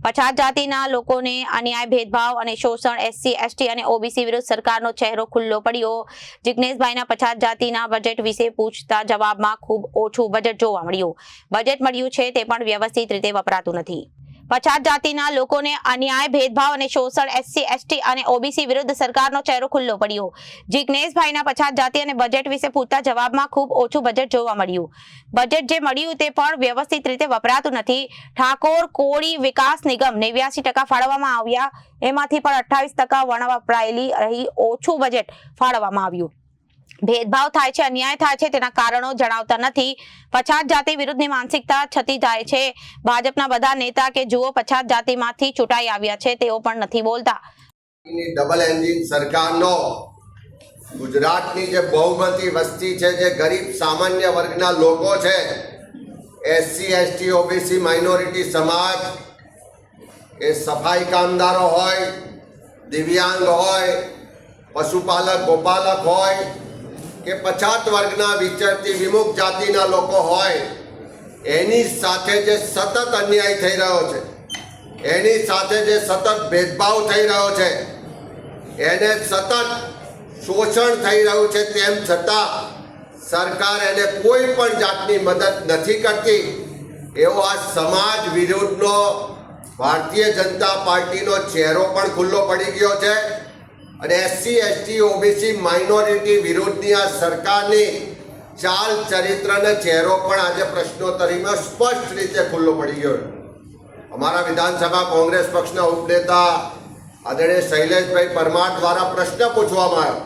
પછાત જાતિના લોકોને અન્યાય, ભેદભાવ અને શોષણ, એસસી, એસટી અને ઓબીસી વિરુદ્ધ સરકારનો ચહેરો ખુલ્લો પડ્યો. જિજ્ઞેશભાઈના પછાત જાતિના બજેટ વિશે પૂછતા જવાબમાં ખૂબ ઓછું બજેટ જોવા મળ્યું. બજેટ મળ્યું છે તે પણ વ્યવસ્થિત રીતે વપરાતું નથી. પછાત જાતિના લોકોને અન્યાય, ભેદભાવ અને શોષણ, એસસી, એસટી અને ઓબીસી વિરુદ્ધ સરકારનો ચહેરો ખુલ્લો પડ્યો. જિજ્ઞેશભાઈના પછાત જાતિ અને બજેટ વિશે પૂછતા જવાબમાં ખૂબ ઓછું બજેટ જોવા મળ્યું. બજેટ જે મળ્યું તે પણ વ્યવસ્થિત રીતે વપરાતું નથી. ઠાકોર કોળી વિકાસ નિગમ 89% ફાળવવામાં આવ્યા, એમાંથી પણ 28% વપરાયેલી રહી. ઓછું બજેટ ફાળવવામાં આવ્યું. ભેદભાવ થાય છે, અન્યાય થાય છે, તેના કારણો જણાવતા નથી. પછાત જાતિ વિરુદ્ધની માનસિકતા છતી જાય છે. ભાજપના બધા નેતા કે જુઓ પછાત જાતિમાંથી ચૂંટાઈ આવ્યા છે તેઓ પણ નથી બોલતા. ડબલ એન્જિન સરકારનો ગુજરાતની જે બહુમતી વસ્તી છે, જે ગરીબ સામાન્ય વર્ગના લોકો છે, એસસી, એસટી, ઓબીસી, માઇનોરિટી સમાજ, એ સફાઈ કામદારો હોય, દિવ્યાંગ હોય, પશુપાલક ગોપાલક હોય કે પછાત વર્ગના વિચરતી વિમુખ જાતિના લોકો હોય, એની સાથે જે સતત અન્યાય થઈ રહ્યો છે, એની સાથે જે સતત ભેદભાવ થઈ રહ્યો છે, એને સતત શોષણ થઈ રહ્યું છે, તેમ છતાં સરકાર એને કોઈ પણ જાતની મદદ નથી કરતી. એવો આ સમાજ વિરુદ્ધનો ભારતીય જનતા પાર્ટીનો ચહેરો પણ ખુલ્લો પડી ગયો છે. અને એસસી, એસટી, ઓબીસી, માઇનોરિટી વિરુદ્ધની આ સરકારની ચાલ ચરિત્રને ચહેરો પણ આજે પ્રશ્નોત્તરીમાં સ્પષ્ટ રીતે ખુલ્લો પડી ગયો. અમારા વિધાનસભા કોંગ્રેસ પક્ષના ઉપનેતા આદરણીય શૈલેષભાઈ પરમાર દ્વારા પ્રશ્ન પૂછવામાં આવ્યો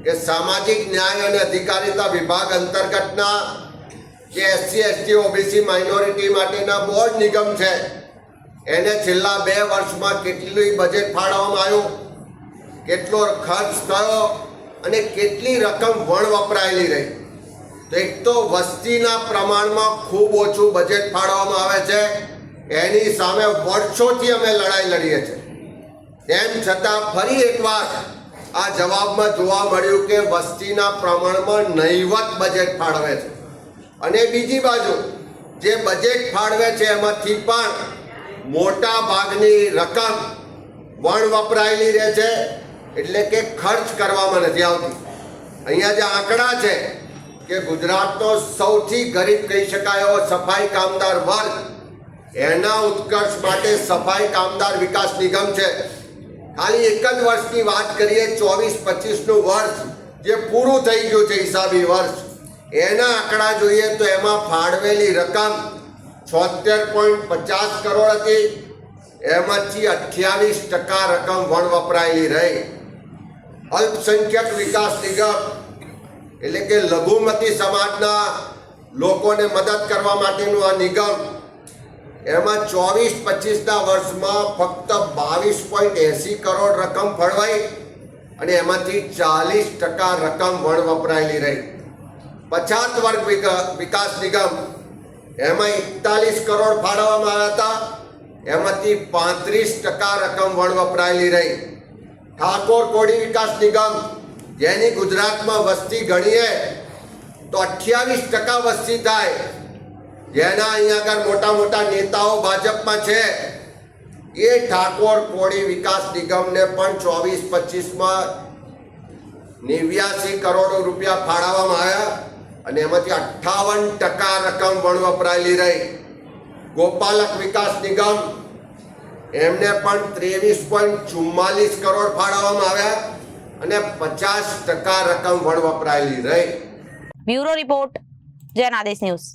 કે સામાજિક ન્યાય અને અધિકારિતા વિભાગ અંતર્ગતના જે એસસી, એસટી, ઓબીસી, માઇનોરિટી માટેના બોર્ડ નિગમ છે, એને છેલ્લા 2 વર્ષમાં કેટલું બજેટ ફાળવવામાં આવ્યું, કેટલો ખર્ચ થયો અને કેટલી રકમ વપરાયેલી રહી. તો એક તો વસ્તીના પ્રમાણમાં ખૂબ ઓછું બજેટ ફાળવવામાં આવે છે, એની સામે વર્ષોથી અમે લડાઈ લડીએ છીએ. તેમ છતાં ફરી એકવાર આ જવાબમાં જોવા મળ્યું કે વસ્તીના પ્રમાણમાં નહીવત બજેટ ફાળવે છે. અને બીજી બાજુ જે બજેટ ફાળવે છે એમાંથી પણ મોટા ભાગની રકમ વપરાયેલી રહે છે, એટલે કે ખર્ચ કરવામાં નથી આવતી. અહીંયા જે આંકડા છે કે ગુજરાતનો સૌથી ગરીબ કહી શકાય એવો સફાઈ કામદાર વર્ગ, એના ઉત્કર્ષ માટે સફાઈ કામદાર વિકાસ નિગમ છે. ખાલી એક જ વર્ષની વાત કરીએ, 24-25નું વર્ષ જે પૂરું થઈ ગયું છે હિસાબી વર્ષ, એના આંકડા જોઈએ તો એમાં ફાળવેલી રકમ 76.50 કરોડ હતી. એમાંથી 28% રકમ વપરાયેલી રહી. અલ્પસંખ્યક વિકાસ નિગમ એટલે કે લઘુમતી સમાજના લોકોને મદદ કરવા માટેનું આ નિગમ, એમાં 24-25ના વર્ષમાં ફક્ત 22.80 કરોડ રકમ ફળવાઈ અને એમાંથી 40% રકમ વપરાયેલી રહી. પછાત વર્ગ વિકાસ નિગમ, એમાં 41 કરોડ ફાળવવામાં આવ્યા હતા, એમાંથી 35% રકમ વપરાયેલી રહી. ઠાકોર કોળી વિકાસ નિગમ, જેની ગુજરાતમાં વસ્તી ગણીએ તો 28% વસ્તી થાય, જેના અહીંયા આગળ મોટા મોટા નેતાઓ ભાજપમાં છે, એ ઠાકોર કોળી વિકાસ નિગમને પણ 24-25માં 89 કરોડ રૂપિયા ફાળવવામાં આવ્યા અને એમાંથી 58% રકમ વપરાયેલી રહી. ગોપાલક વિકાસ નિગમ, એમને પણ 23.44 કરોડ ફાળવવામાં આવ્યા અને 50% રકમ વપરાયેલી રહી. Bureau report, Janadesh news.